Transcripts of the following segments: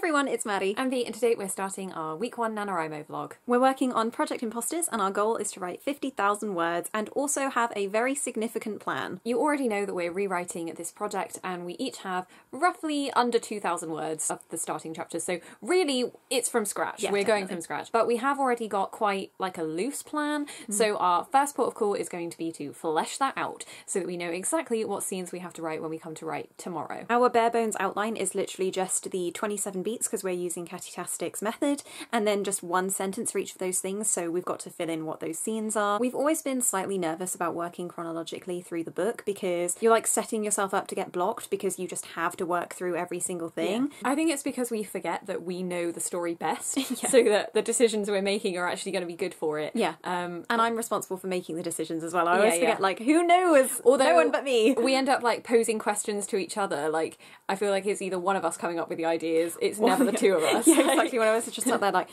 everyone, it's Maddie. I'm V, and today we're starting our week 1 NaNoWriMo vlog. We're working on Project Imposters and our goal is to write 50,000 words and also have a very significant plan. You already know that we're rewriting this project and we each have roughly under 2,000 words of the starting chapters, so really it's from scratch. Yeah, we're definitely. going from scratch. But we have already got quite like a loose plan, so our first port of call is going to be to flesh that out so that we know exactly what scenes we have to write when we come to write tomorrow. Our bare bones outline is literally just the 27 beats because we're using Catty-tastic's method, and then just one sentence for each of those things, so we've got to fill in what those scenes are. We've always been slightly nervous about working chronologically through the book because you're like setting yourself up to get blocked because you just have to work through every single thing. Yeah. I think it's because we forget that we know the story best, so that the decisions we're making are actually going to be good for it. Yeah. And I'm responsible for making the decisions as well. I always forget, like, who knows? Although no one but me. We end up like posing questions to each other. Like, I feel like it's either one of us coming up with the ideas, it's never the two of us. Yeah, exactly. One of us is just sat there like,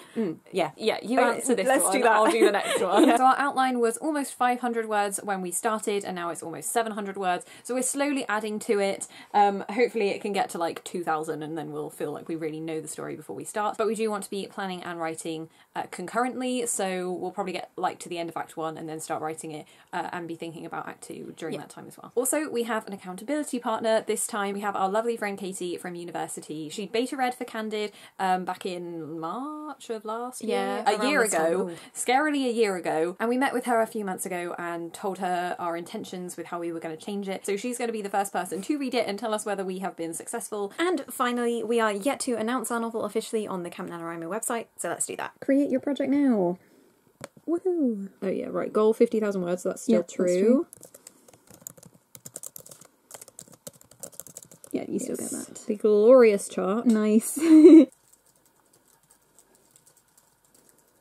yeah, you answer this let's one, do that. I'll do the next one. So our outline was almost 500 words when we started, and now it's almost 700 words. So we're slowly adding to it. Hopefully it can get to like 2,000 and then we'll feel like we really know the story before we start. But we do want to be planning and writing concurrently, so we'll probably get like to the end of Act 1 and then start writing it and be thinking about Act 2 during that time as well. Also, we have an accountability partner this time. We have our lovely friend Katie from university. She beta read for Candid back in March of last year? Yeah, a year around this ago. time. Scarily a year ago. And we met with her a few months ago and told her our intentions with how we were going to change it. So she's going to be the first person to read it and tell us whether we have been successful. And finally, we are yet to announce our novel officially on the Camp Nanowrimo website, so let's do that. Create your project now. Woohoo! Oh yeah, right, goal 50,000 words, so that's still true. Yeah, you still get that. The glorious chart. Nice.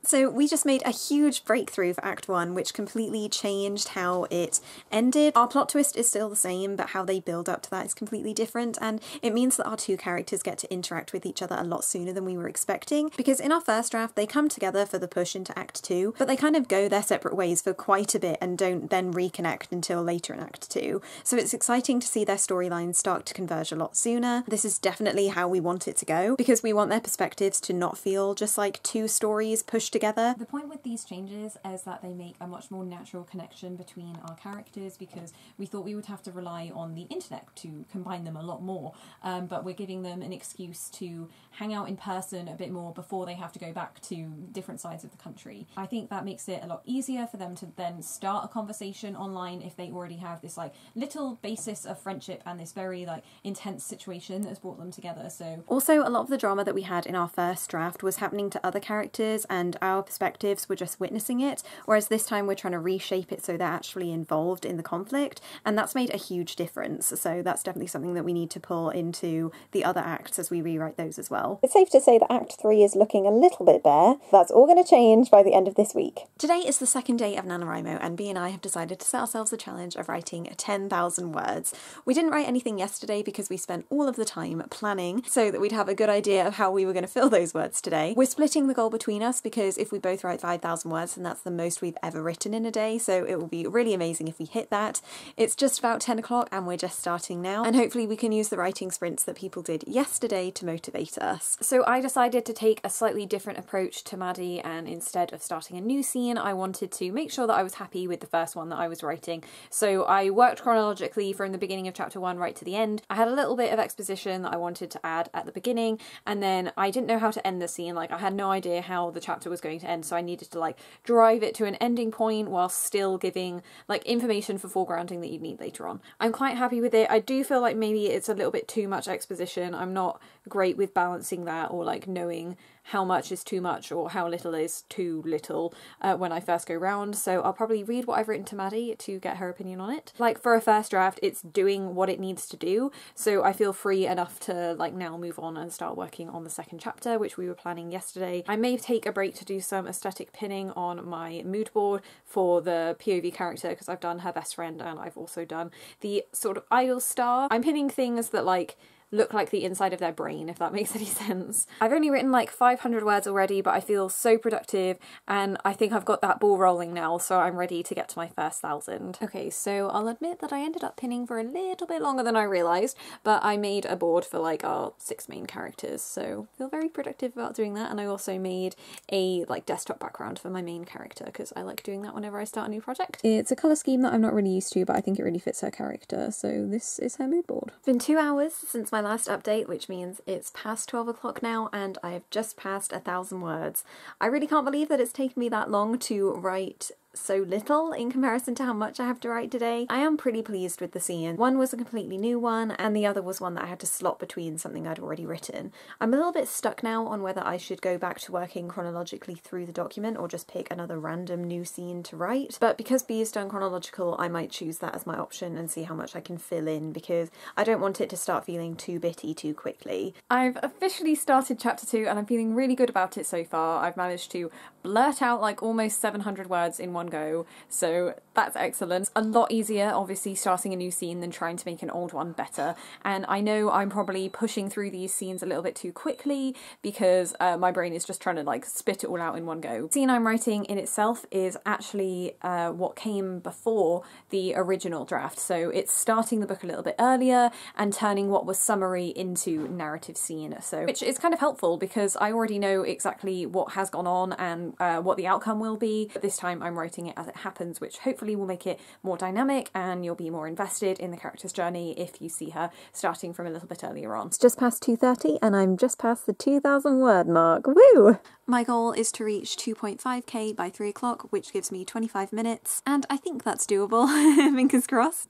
So we just made a huge breakthrough for Act 1, which completely changed how it ended. Our plot twist is still the same, but how they build up to that is completely different, and it means that our two characters get to interact with each other a lot sooner than we were expecting, because in our first draft they come together for the push into Act 2, but they kind of go their separate ways for quite a bit and don't then reconnect until later in Act 2. So it's exciting to see their storylines start to converge a lot sooner. This is definitely how we want it to go, because we want their perspectives to not feel just like two stories pushed together. The point with these changes is that they make a much more natural connection between our characters, because we thought we would have to rely on the internet to combine them a lot more, but we're giving them an excuse to hang out in person a bit more before they have to go back to different sides of the country. I think that makes it a lot easier for them to then start a conversation online if they already have this like little basis of friendship and this very like intense situation that has brought them together. So also, a lot of the drama that we had in our first draft was happening to other characters and our perspectives were just witnessing it, whereas this time we're trying to reshape it so they're actually involved in the conflict, and that's made a huge difference. So that's definitely something that we need to pull into the other acts as we rewrite those as well. It's safe to say that Act 3 is looking a little bit bare. That's all going to change by the end of this week. Today is the second day of NaNoWriMo, and Bea and I have decided to set ourselves the challenge of writing 10,000 words. We didn't write anything yesterday because we spent all of the time planning so that we'd have a good idea of how we were going to fill those words today. We're splitting the goal between us because if we both write 5,000 words, then that's the most we've ever written in a day, so it will be really amazing if we hit that. It's just about 10 o'clock and we're just starting now, and hopefully we can use the writing sprints that people did yesterday to motivate us. So I decided to take a slightly different approach to Maddie, and instead of starting a new scene, I wanted to make sure that I was happy with the first one that I was writing. So I worked chronologically from the beginning of chapter 1 right to the end. I had a little bit of exposition that I wanted to add at the beginning, and then I didn't know how to end the scene. Like, I had no idea how the chapter was going to end, so I needed to like drive it to an ending point while still giving like information for foregrounding that you'd need later on. I'm quite happy with it. I do feel like maybe it's a little bit too much exposition. I'm not great with balancing that, or like knowing how much is too much or how little is too little when I first go round, so I'll probably read what I've written to Maddie to get her opinion on it. Like, for a first draft, it's doing what it needs to do, so I feel free enough to like now move on and start working on the second chapter, which we were planning yesterday. I may take a break to do some aesthetic pinning on my mood board for the POV character, because I've done her best friend and I've also done the sort of idol star. I'm pinning things that like look like the inside of their brain, if that makes any sense. I've only written like 500 words already, but I feel so productive, and I think I've got that ball rolling now, so I'm ready to get to my first 1,000. Okay, so I'll admit that I ended up pinning for a little bit longer than I realised, but I made a board for like our 6 main characters, so I feel very productive about doing that. And I also made a like desktop background for my main character, because I like doing that whenever I start a new project. It's a colour scheme that I'm not really used to, but I think it really fits her character, so this is her mood board. It's been 2 hours since my last update, which means it's past 12 o'clock now, and I have just passed 1,000 words. I really can't believe that it's taken me that long to write so little in comparison to how much I have to write today. I am pretty pleased with the scene. One was a completely new one, and the other was one that I had to slot between something I'd already written. I'm a little bit stuck now on whether I should go back to working chronologically through the document or just pick another random new scene to write, but because B is done chronological, I might choose that as my option and see how much I can fill in, because I don't want it to start feeling too bitty too quickly. I've officially started chapter 2 and I'm feeling really good about it so far. I've managed to blurt out like almost 700 words in one go, so that's excellent. A lot easier, obviously, starting a new scene than trying to make an old one better, and I know I'm probably pushing through these scenes a little bit too quickly because my brain is just trying to like spit it all out in one go. The scene I'm writing in itself is actually what came before the original draft, so it's starting the book a little bit earlier and turning what was summary into narrative scene, so which is kind of helpful because I already know exactly what has gone on and what the outcome will be, but this time I'm writing it as it happens, which hopefully will make it more dynamic and you'll be more invested in the character's journey if you see her starting from a little bit earlier on. It's just past 2:30 and I'm just past the 2,000 word mark. Woo! My goal is to reach 2.5k by 3 o'clock, which gives me 25 minutes, and I think that's doable. Fingers crossed.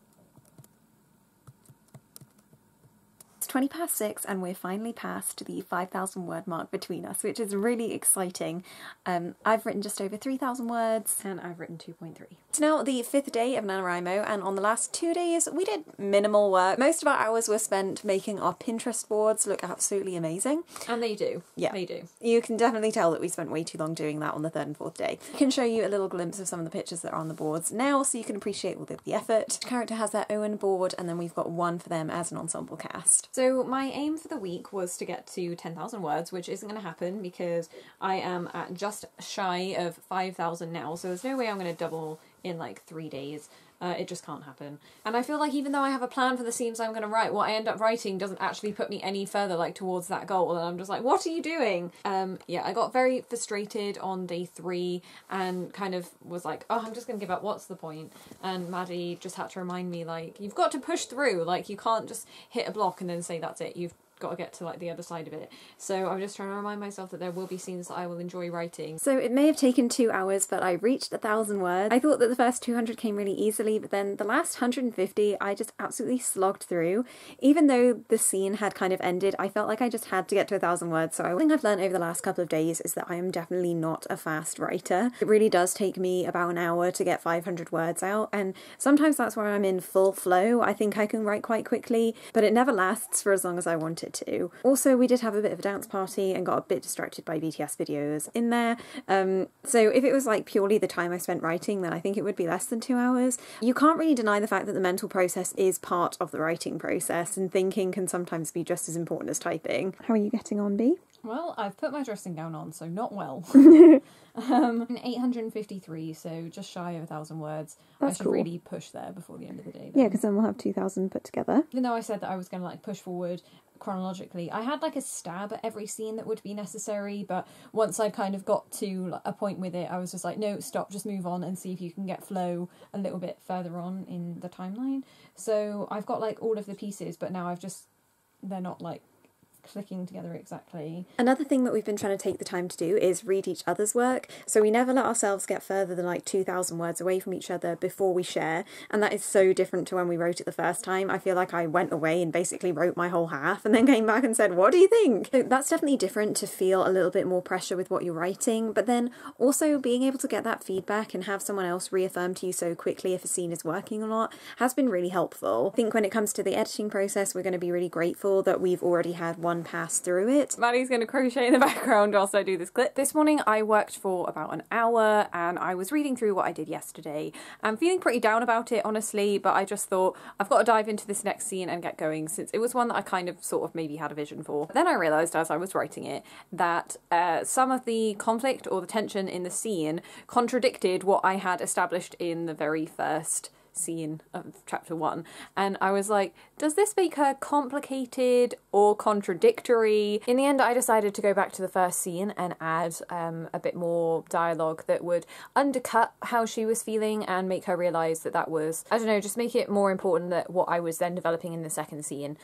It's 20 past 6 and we're finally past the 5,000 word mark between us, which is really exciting. I've written just over 3,000 words And I've written 2.3. It's now the 5th day of NaNoWriMo, and on the last 2 days we did minimal work. Most of our hours were spent making our Pinterest boards look absolutely amazing. And they do. Yeah. They do. You can definitely tell that we spent way too long doing that on the 3rd and 4th day. I can show you a little glimpse of some of the pictures that are on the boards now so you can appreciate all of the effort. Each character has their own board, and then we've got one for them as an ensemble cast. So my aim for the week was to get to 10,000 words, which isn't going to happen because I am at just shy of 5,000 now, so there's no way I'm going to double in like 3 days. It just can't happen. And I feel like even though I have a plan for the scenes I'm going to write, what I end up writing doesn't actually put me any further like towards that goal, and I'm just like, what are you doing? Yeah, I got very frustrated on day 3 and kind of was like, oh, I'm just going to give up, what's the point? And Maddie just had to remind me, like, you've got to push through, like, you can't just hit a block and then say that's it, you've got to get to like the other side of it. So I'm just trying to remind myself that there will be scenes that I will enjoy writing. So it may have taken 2 hours, but I reached 1,000 words. I thought that the first 200 came really easily, but then the last 150 I just absolutely slogged through. Even though the scene had kind of ended, I felt like I just had to get to 1,000 words. So one thing I've learned over the last couple of days is that I am definitely not a fast writer. It really does take me about an hour to get 500 words out, and sometimes that's where I'm in full flow. I think I can write quite quickly, but it never lasts for as long as I want it to. Also, we did have a bit of a dance party and got a bit distracted by BTS videos in there. So if it was like purely the time I spent writing, then I think it would be less than 2 hours. You can't really deny the fact that the mental process is part of the writing process, and thinking can sometimes be just as important as typing. How are you getting on, B? Well, I've put my dressing gown on, so not well. 853, so just shy of 1,000 words. That's I should cool. really push there before the end of the day. Yeah, because then we'll have 2,000 put together. Even though I said that I was going to like push forward chronologically, I had like a stab at every scene that would be necessary, but once I kind of got to like, a point with it, I was just like, no, stop, just move on and see if you can get flow a little bit further on in the timeline. So I've got like all of the pieces, but now they're not like clicking together exactly. Another thing that we've been trying to take the time to do is read each other's work, so we never let ourselves get further than like 2,000 words away from each other before we share, and that is so different to when we wrote it the first time. I feel like I went away and basically wrote my whole half and then came back and said, what do you think? So that's definitely different, to feel a little bit more pressure with what you're writing, but then also being able to get that feedback and have someone else reaffirm to you so quickly if a scene is working or not has been really helpful. I think when it comes to the editing process, we're going to be really grateful that we've already had one one pass through it. Maddie's going to crochet in the background whilst I do this clip. This morning I worked for about an hour and I was reading through what I did yesterday. I'm feeling pretty down about it, honestly, but I just thought I've got to dive into this next scene and get going, since it was one that I kind of sort of maybe had a vision for. Then I realised as I was writing it that some of the conflict or the tension in the scene contradicted what I had established in the very first scene of chapter 1, and I was like, does this make her complicated or contradictory? In the end I decided to go back to the first scene and add a bit more dialogue that would undercut how she was feeling and make her realise that that was, I don't know, just make it more important that what I was then developing in the second scene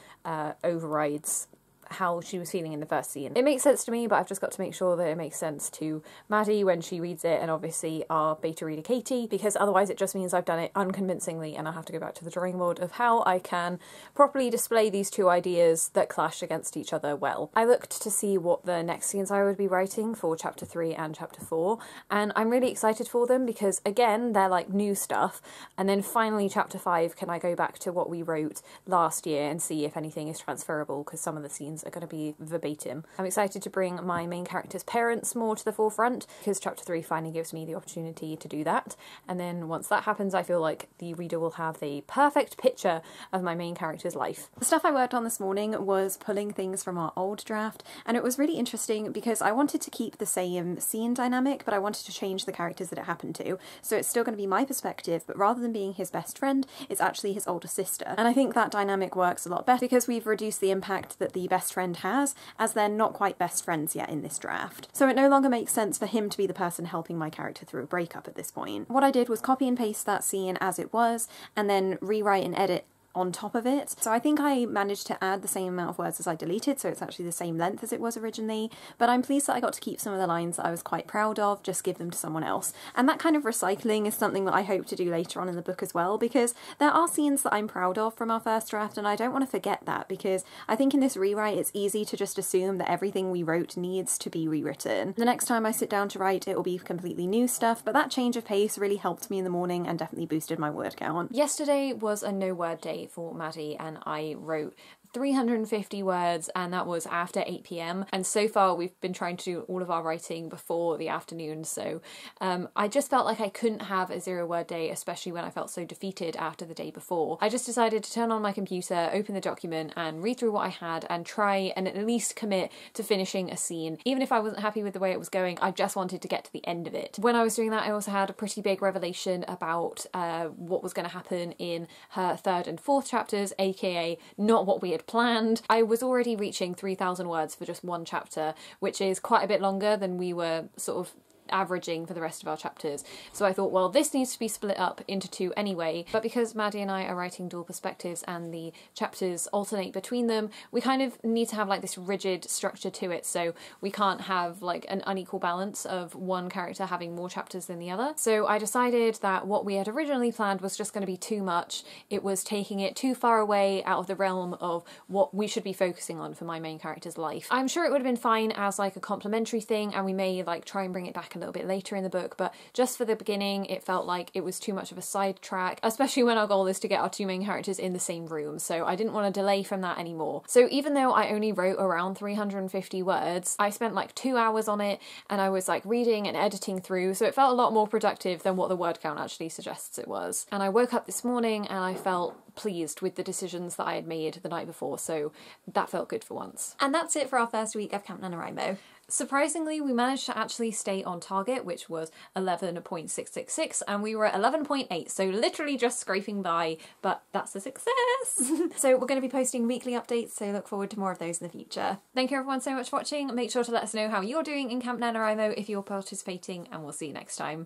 overrides how she was feeling in the first scene. It makes sense to me, but I've just got to make sure that it makes sense to Maddie when she reads it, and obviously our beta reader Katie, because otherwise it just means I've done it unconvincingly and I'll have to go back to the drawing board of how I can properly display these two ideas that clash against each other well. I looked to see what the next scenes I would be writing for chapter 3 and chapter 4, and I'm really excited for them because, again, they're like new stuff, and then finally chapter 5 can I go back to what we wrote last year and see if anything is transferable, because some of the scenes are going to be verbatim. I'm excited to bring my main character's parents more to the forefront, because chapter 3 finally gives me the opportunity to do that, and then once that happens I feel like the reader will have the perfect picture of my main character's life. The stuff I worked on this morning was pulling things from our old draft, and it was really interesting because I wanted to keep the same scene dynamic, but I wanted to change the characters that it happened to, so it's still going to be my perspective, but rather than being his best friend, it's actually his older sister. And I think that dynamic works a lot better because we've reduced the impact that the best friend has, as they're not quite best friends yet in this draft. So it no longer makes sense for him to be the person helping my character through a breakup at this point. What I did was copy and paste that scene as it was, and then rewrite and edit on top of it. So I think I managed to add the same amount of words as I deleted, so it's actually the same length as it was originally, but I'm pleased that I got to keep some of the lines that I was quite proud of, just give them to someone else. And that kind of recycling is something that I hope to do later on in the book as well, because there are scenes that I'm proud of from our first draft, and I don't want to forget that, because I think in this rewrite it's easy to just assume that everything we wrote needs to be rewritten. The next time I sit down to write, it will be completely new stuff, but that change of pace really helped me in the morning and definitely boosted my word count. Yesterday was a no word day for Maddie, and I wrote 350 words, and that was after 8 p.m. and so far we've been trying to do all of our writing before the afternoon, so I just felt like I couldn't have a 0 word day, especially when I felt so defeated after the day before. I just decided to turn on my computer, open the document and read through what I had and try and at least commit to finishing a scene. Even if I wasn't happy with the way it was going, I just wanted to get to the end of it. When I was doing that, I also had a pretty big revelation about what was going to happen in her 3rd and 4th chapters, aka not what we had planned. I was already reaching 3,000 words for just one chapter, which is quite a bit longer than we were sort of averaging for the rest of our chapters. So I thought, well, this needs to be split up into 2 anyway, but because Maddie and I are writing dual perspectives and the chapters alternate between them, we kind of need to have like this rigid structure to it, so we can't have like an unequal balance of one character having more chapters than the other. So I decided that what we had originally planned was just going to be too much. It was taking it too far away out of the realm of what we should be focusing on for my main character's life. I'm sure it would have been fine as like a complementary thing, and we may like try and bring it back a little bit later in the book, but just for the beginning it felt like it was too much of a sidetrack, especially when our goal is to get our 2 main characters in the same room, so I didn't want to delay from that anymore. So even though I only wrote around 350 words, I spent like 2 hours on it, and I was like reading and editing through, so it felt a lot more productive than what the word count actually suggests it was. And I woke up this morning and I felt pleased with the decisions that I had made the night before, so that felt good for once. And that's it for our first week of Camp Nanowrimo. Surprisingly, we managed to actually stay on target, which was 11.666, and we were at 11.8, so literally just scraping by, but that's a success! So we're going to be posting weekly updates, so look forward to more of those in the future. Thank you everyone so much for watching. Make sure to let us know how you're doing in Camp Nanowrimo if you're participating, and we'll see you next time.